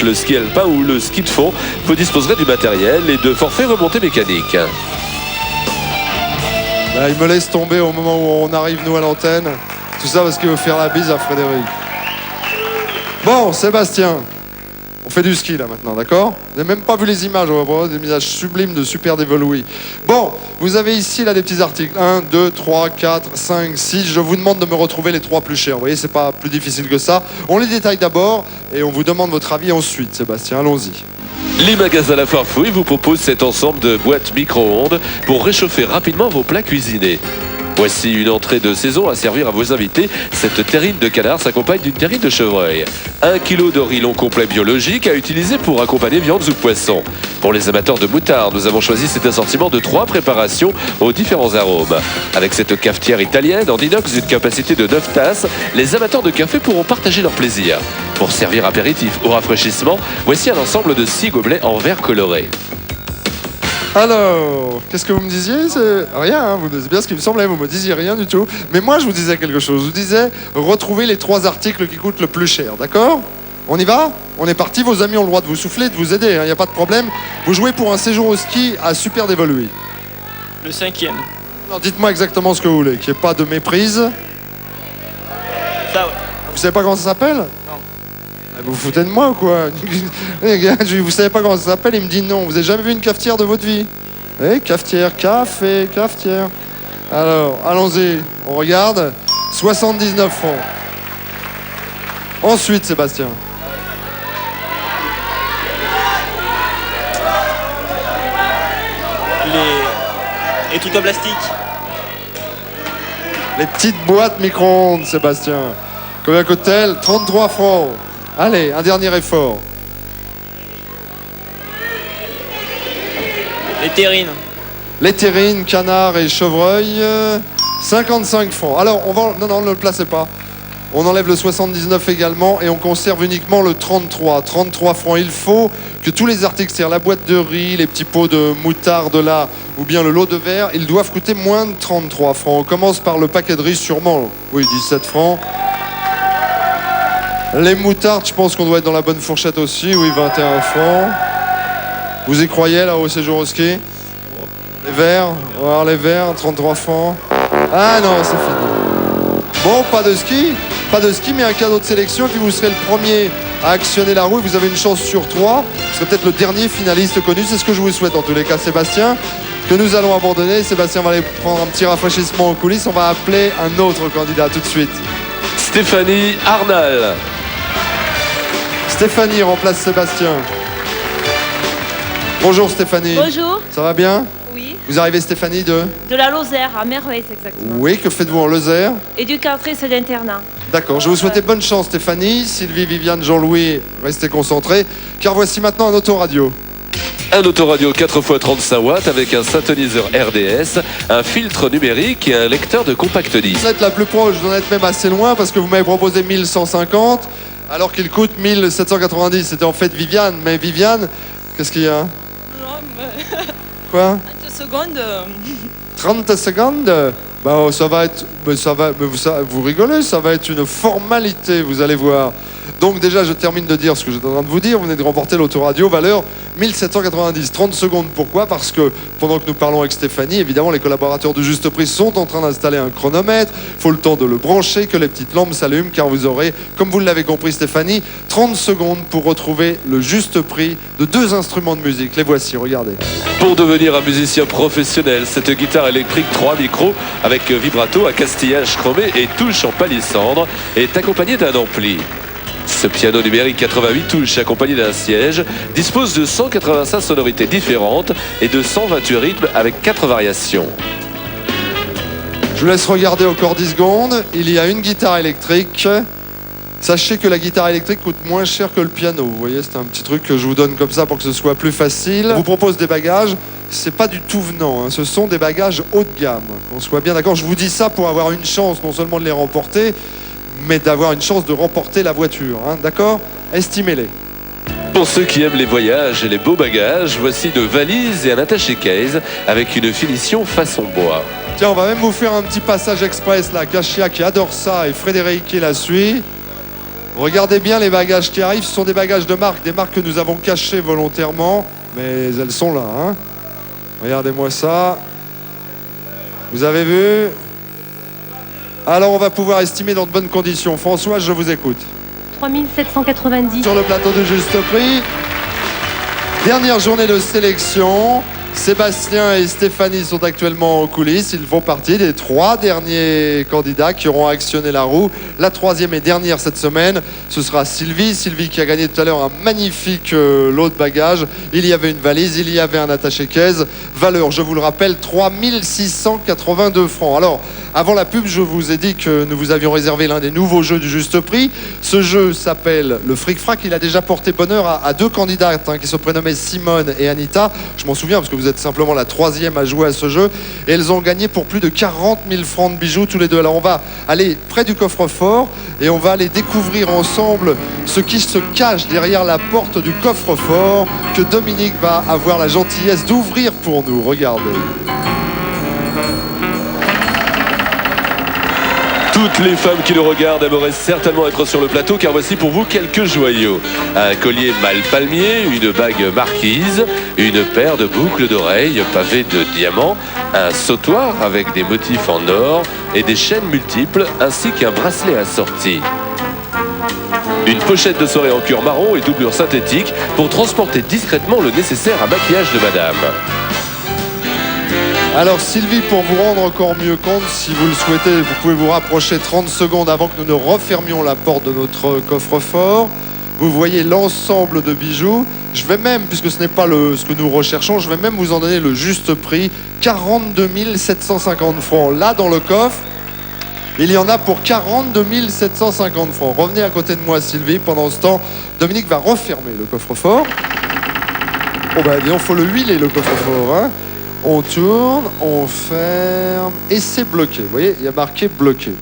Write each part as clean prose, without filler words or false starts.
le ski alpin ou le ski de fond, vous disposerez du matériel et de forfaits remontée mécanique. Là, il me laisse tomber au moment où on arrive, nous, à l'antenne. Tout ça parce qu'il veut faire la bise à Frédéric. Bon, Sébastien, on fait du ski, là, maintenant, d'accord? Vous n'avez même pas vu les images, on va voir des images sublimes de Super Dévolué. Bon, vous avez ici, là, des petits articles. 1, 2, 3, 4, 5, 6. Je vous demande de me retrouver les 3 plus chers. Vous voyez, c'est pas plus difficile que ça. On les détaille d'abord et on vous demande votre avis ensuite, Sébastien. Allons-y. Les magasins La Foire Fouille vous proposent cet ensemble de boîtes micro-ondes pour réchauffer rapidement vos plats cuisinés. Voici une entrée de saison à servir à vos invités. Cette terrine de canard s'accompagne d'une terrine de chevreuil. 1 kg de riz long complet biologique à utiliser pour accompagner viandes ou poissons. Pour les amateurs de moutarde, nous avons choisi cet assortiment de 3 préparations aux différents arômes. Avec cette cafetière italienne en inox d'une capacité de 9 tasses, les amateurs de café pourront partager leur plaisir. Pour servir apéritif ou rafraîchissement, voici un ensemble de 6 gobelets en verre coloré. Alors, qu'est-ce que vous me disiez? C'est rien, hein, c'est bien ce qui me semblait, vous me disiez rien du tout. Mais moi, je vous disais quelque chose. Je vous disais, retrouvez les 3 articles qui coûtent le plus cher, d'accord? On y va? On est parti, vos amis ont le droit de vous souffler, de vous aider, il n'y a pas de problème. Vous jouez pour un séjour au ski à Super Dévolué. Le 5e. Alors, dites-moi exactement ce que vous voulez, qu'il n'y ait pas de méprise. Ça, ouais. Vous savez pas comment ça s'appelle? Non. Vous vous foutez de moi ou quoi? Vous savez pas comment ça s'appelle? Il me dit non. Vous avez jamais vu une cafetière de votre vie? Eh, cafetière, café, cafetière. Alors, allons-y. On regarde. 79 francs. Ensuite, Sébastien. Les trucs en plastique. Les petites boîtes micro-ondes, Sébastien. Combien coûte-t-elle? 33 francs. Allez, un dernier effort. Les terrines. Les terrines, canards et chevreuil, 55 francs. Alors, on va... Non, ne le placez pas. On enlève le 79 également et on conserve uniquement le 33. 33 francs. Il faut que tous les articles, c'est-à-dire la boîte de riz, les petits pots de moutarde là, ou bien le lot de verre, ils doivent coûter moins de 33 francs. On commence par le paquet de riz sûrement. Oui, 17 francs. Les moutardes, je pense qu'on doit être dans la bonne fourchette aussi. Oui, 21 francs. Vous y croyez là au séjour au ski? Les verres, on va voir les verres, 33 francs. Ah non, c'est fini. Bon, pas de ski, mais un cadeau de sélection. Et puis vous serez le premier à actionner la roue. Vous avez une chance sur 3. Vous serez peut-être le dernier finaliste connu. C'est ce que je vous souhaite en tous les cas, Sébastien. Que nous allons abandonner. Sébastien va aller prendre un petit rafraîchissement aux coulisses. On va appeler un autre candidat tout de suite. Stéphanie Arnal. Stéphanie remplace Sébastien. Bonjour Stéphanie. Bonjour. Ça va bien? Oui. Vous arrivez Stéphanie de? De la Lozère, à Merveille exactement. Oui, que faites-vous en Lozère? Éducatrice d'internat. D'accord, je vous souhaite bonne chance Stéphanie. Sylvie, Viviane, Jean-Louis, restez concentrés. Car voici maintenant un autoradio. Un autoradio 4x35 watts avec un synthoniseur RDS, un filtre numérique et un lecteur de compact disque. Vous êtes la plus proche, vous en êtes même assez loin parce que vous m'avez proposé 1150 alors qu'il coûte 1790. C'était en fait Viviane. Mais Viviane, qu'est-ce qu'il y a? Non, mais... Quoi? 30 secondes. 30 secondes? Bah, ça va être... vous rigolez, ça va être une formalité, vous allez voir. Donc déjà, je termine de dire ce que j'étais en train de vous dire. Vous venez de remporter l'autoradio, valeur 1790. 30 secondes, pourquoi? Parce que pendant que nous parlons avec Stéphanie, évidemment, les collaborateurs du Juste Prix sont en train d'installer un chronomètre. Il faut le temps de le brancher, que les petites lampes s'allument, car vous aurez, comme vous l'avez compris Stéphanie, 30 secondes pour retrouver le juste prix de 2 instruments de musique. Les voici, regardez. Pour devenir un musicien professionnel, cette guitare électrique 3 micros avec vibrato à castillage chromé et touche en palissandre est accompagnée d'un ampli. Ce piano numérique 88 touches accompagné d'un siège dispose de 185 sonorités différentes et de 128 rythmes avec 4 variations. Je vous laisse regarder encore 10 secondes. Il y a une guitare électrique. Sachez que la guitare électrique coûte moins cher que le piano. Vous voyez, c'est un petit truc que je vous donne comme ça pour que ce soit plus facile. Je vous propose des bagages. C'est pas du tout venant, hein. Ce sont des bagages haut de gamme. Qu'on soit bien d'accord. Je vous dis ça pour avoir une chance non seulement de les remporter, mais d'avoir une chance de remporter la voiture, hein. D'accord? Estimez-les. Pour ceux qui aiment les voyages et les beaux bagages, voici une valise et un attaché-case avec une finition façon bois. Tiens, on va même vous faire un petit passage express là. Kachia qui adore ça et Frédéric qui la suit. Regardez bien les bagages qui arrivent. Ce sont des bagages de marque, des marques que nous avons cachées volontairement. Mais elles sont là. Hein. Regardez-moi ça. Vous avez vu? Alors on va pouvoir estimer dans de bonnes conditions. François, je vous écoute. 3790. Sur le plateau de juste prix. Dernière journée de sélection. Sébastien et Stéphanie sont actuellement en coulisses. Ils font partie des 3 derniers candidats qui auront actionné la roue. La 3e et dernière cette semaine, ce sera Sylvie. Sylvie qui a gagné tout à l'heure un magnifique lot de bagages. Il y avait une valise, il y avait un attaché-caisse. Valeur, je vous le rappelle, 3682 francs. Alors, avant la pub, je vous ai dit que nous vous avions réservé l'un des nouveaux jeux du juste prix. Ce jeu s'appelle le Fric-Frac. Il a déjà porté bonheur à 2 candidates qui se prénommaient Simone et Anita. Je m'en souviens parce que vous êtes simplement la 3e à jouer à ce jeu. Et elles ont gagné pour plus de 40 000 francs de bijoux tous les deux. Alors on va aller près du coffre-fort et on va aller découvrir ensemble ce qui se cache derrière la porte du coffre-fort que Dominique va avoir la gentillesse d'ouvrir pour nous. Regardez. Toutes les femmes qui le regardent aimeraient certainement être sur le plateau, car voici pour vous quelques joyaux. Un collier mal palmier, une bague marquise, une paire de boucles d'oreilles pavées de diamants, un sautoir avec des motifs en or et des chaînes multiples, ainsi qu'un bracelet assorti. Une pochette de soirée en cuir marron et doublure synthétique pour transporter discrètement le nécessaire à maquillage de madame. Alors Sylvie, pour vous rendre encore mieux compte, si vous le souhaitez, vous pouvez vous rapprocher 30 secondes avant que nous ne refermions la porte de notre coffre-fort. Vous voyez l'ensemble de bijoux. Je vais même, puisque ce n'est pas ce que nous recherchons, je vais même vous en donner le juste prix. 42 750 francs. Là, dans le coffre, il y en a pour 42 750 francs. Revenez à côté de moi, Sylvie. Pendant ce temps, Dominique va refermer le coffre-fort. Oh bah, il faut le huiler, le coffre-fort, hein. On tourne, on ferme et c'est bloqué. Vous voyez, il y a marqué bloqué.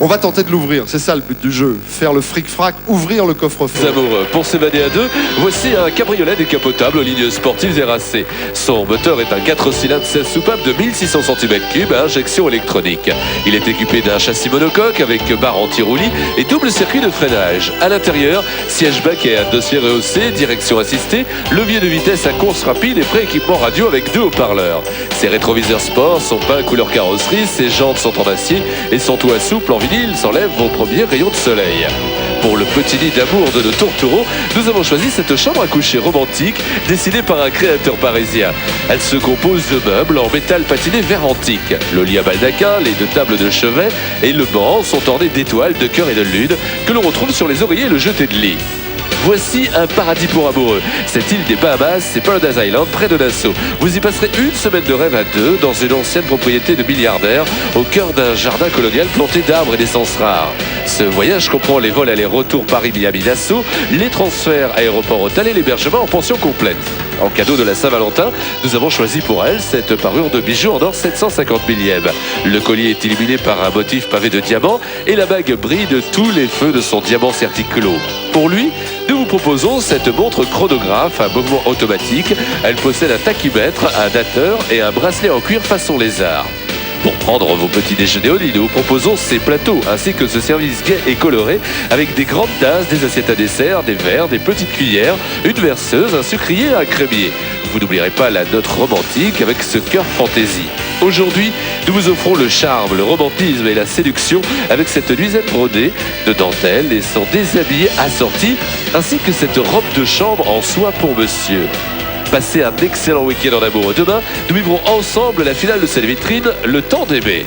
On va tenter de l'ouvrir, c'est ça le but du jeu. Faire le fric-frac, ouvrir le coffre-fort. Amoureux, pour s'évader à 2, voici un cabriolet décapotable aux lignes sportives et racées. Son moteur est un 4 cylindres 16 soupapes de 1600 cm3 à injection électronique. Il est équipé d'un châssis monocoque avec barre anti-roulis et double circuit de freinage. À l'intérieur, siège baquet à dossier rehaussé, direction assistée, levier de vitesse à course rapide et pré-équipement radio avec 2 haut-parleurs. Ses rétroviseurs sport sont peints couleur carrosserie, ses jantes sont en acier et son toit souple en vinyle s'enlève vos premiers rayons de soleil. Pour le petit nid d'amour de nos tourtereaux, nous avons choisi cette chambre à coucher romantique dessinée par un créateur parisien. Elle se compose de meubles en métal patiné vert antique. Le lit à baldaquin, les 2 tables de chevet et le banc sont ornés d'étoiles, de cœur et de lune que l'on retrouve sur les oreillers et le jeté de lit. Voici un paradis pour amoureux. Cette île des Bahamas, c'est Paradise Island, près de Nassau. Vous y passerez une semaine de rêve à 2 dans une ancienne propriété de milliardaires au cœur d'un jardin colonial planté d'arbres et d'essences rares. Ce voyage comprend les vols aller-retour Paris-Miami-Nassau, les transferts aéroport-hôtel et l'hébergement en pension complète. En cadeau de la Saint-Valentin, nous avons choisi pour elle cette parure de bijoux en or 750 millième. Le collier est illuminé par un motif pavé de diamants et la bague brille de tous les feux de son diamant certiclo. Pour lui, nous vous proposons cette montre chronographe à mouvement automatique. Elle possède un tachymètre, un dateur et un bracelet en cuir façon lézard. Pour prendre vos petits déjeuners au lit, nous vous proposons ces plateaux ainsi que ce service gai et coloré avec des grandes tasses, des assiettes à dessert, des verres, des petites cuillères, une verseuse, un sucrier et un crémier. Vous n'oublierez pas la note romantique avec ce cœur fantaisie. Aujourd'hui, nous vous offrons le charme, le romantisme et la séduction avec cette nuisette brodée de dentelle et son déshabillé assorti ainsi que cette robe de chambre en soie pour monsieur. Passez un excellent week-end en amoureux. Demain, nous vivrons ensemble la finale de cette vitrine, Le Temps d'aimer.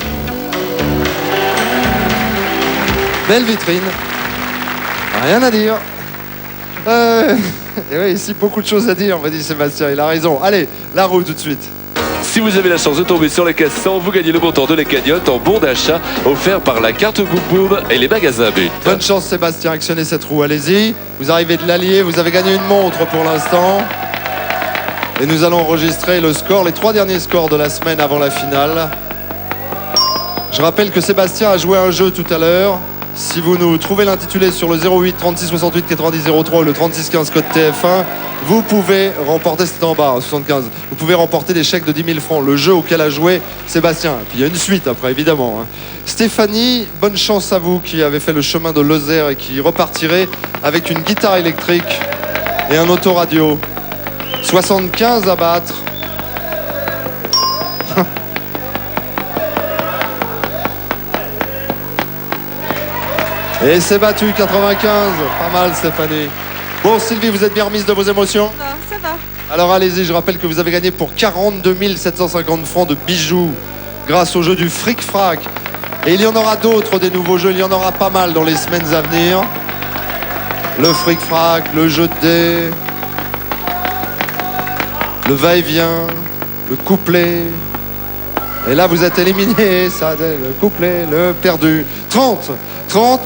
Belle vitrine. Rien à dire. Et oui, ici, beaucoup de choses à dire, m'a dit Sébastien. Il a raison. Allez, la roue tout de suite. Si vous avez la chance de tomber sur les caisses 100, vous gagnez le montant de la cagnotte en bon d'achat offert par la carte Boum Boum et les magasins But. Bonne chance Sébastien, actionnez cette roue, allez-y. Vous arrivez de l'allier, vous avez gagné une montre pour l'instant. Et nous allons enregistrer le score, les 3 derniers scores de la semaine avant la finale. Je rappelle que Sébastien a joué un jeu tout à l'heure. Si vous nous trouvez l'intitulé sur le 08 36 68 90 03 ou le 36 15 code TF1, vous pouvez remporter, c'était en bas, 75, vous pouvez remporter des chèques de 10 000 francs, le jeu auquel a joué Sébastien. Et puis il y a une suite après, évidemment. Stéphanie, bonne chance à vous qui avez fait le chemin de Lozère et qui repartirez avec une guitare électrique et un autoradio. 75 à battre. Et c'est battu, 95. Pas mal, Stéphanie. Bon, Sylvie, vous êtes bien remise de vos émotions? Ça va. Alors allez-y, je rappelle que vous avez gagné pour 42 750 francs de bijoux grâce au jeu du Fric Frac. Et il y en aura d'autres, des nouveaux jeux, il y en aura pas mal dans les semaines à venir. Le Fric Frac, le jeu de dés, le va-et-vient, le couplet. Et là, vous êtes éliminé, ça, le couplet, le perdu. 30,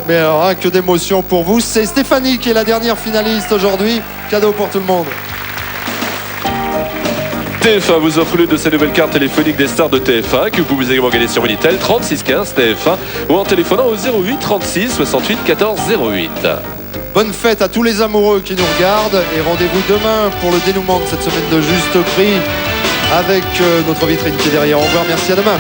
mais alors, hein, que d'émotion pour vous. C'est Stéphanie qui est la dernière finaliste aujourd'hui. Cadeau pour tout le monde. TF1 vous offre l'une de ces nouvelles cartes téléphoniques des stars de TF1 que vous pouvez également gagner sur Minitel 36 15 TF1 ou en téléphonant au 08 36 68 14 08. Bonne fête à tous les amoureux qui nous regardent et rendez-vous demain pour le dénouement de cette semaine de Juste Prix avec notre vitrine qui est derrière. Au revoir, merci, à demain.